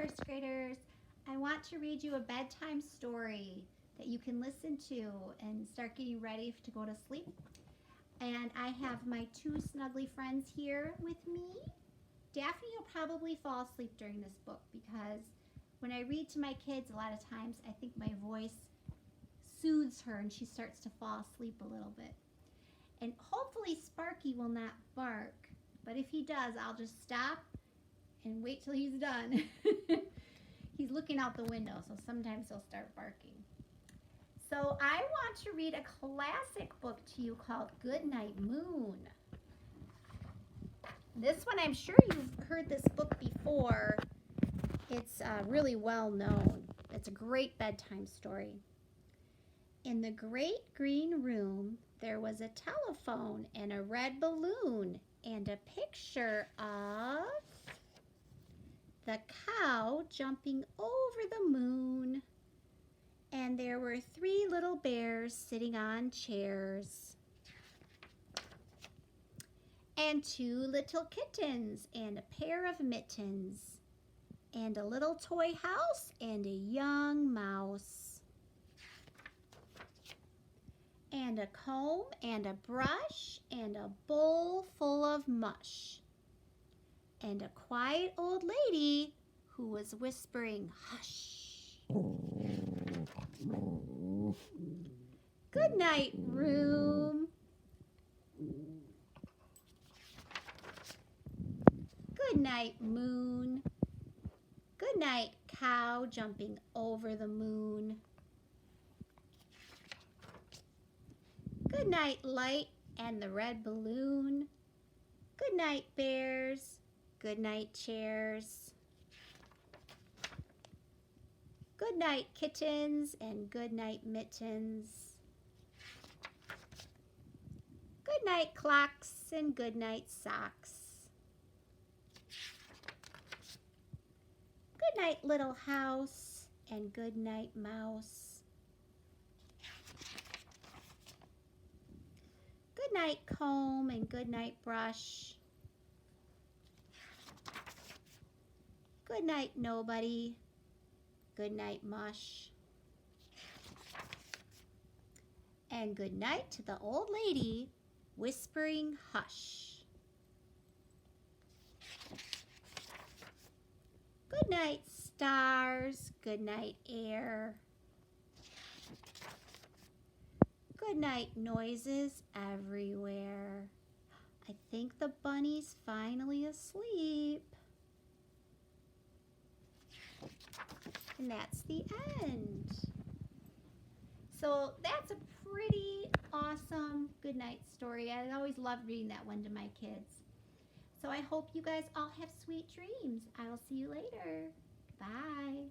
first graders. I want to read you a bedtime story that you can listen to and start getting ready to go to sleep. And I have my two snuggly friends here with me. Daphne will probably fall asleep during this book because when I read to my kids, a lot of times I think my voice soothes her and she starts to fall asleep a little bit. And hopefully Sparky will not bark, but if he does, I'll just stop and wait till he's done. He's looking out the window, so sometimes he'll start barking. So I want to read a classic book to you called Goodnight Moon. This one, I'm sure you've heard this book before. It's really well known. It's a great bedtime story. In the great green room, there was a telephone and a red balloon and a picture of the cow jumping over the moon. And there were 3 little bears sitting on chairs. And 2 little kittens and a pair of mittens. And a little toy house and a young mouse. And a comb and a brush and a bowl full of mush. And a quiet old lady who was whispering, hush. Good night, room. Good night, moon. Good night, cow jumping over the moon. Good night, light and the red balloon. Good night, bears. Good night, chairs. Good night, kittens, and good night, mittens. Good night, clocks, and good night, socks. Good night, little house, and good night, mouse. Good night, comb, and good night, brush. Good night, nobody. Good night, mush. And good night to the old lady whispering hush. Good night, stars. Good night, air. Good night, noises everywhere. I think the bunny's finally asleep. And that's the end. So that's a pretty awesome goodnight story. I always loved reading that one to my kids. So I hope you guys all have sweet dreams. I will see you later. Bye.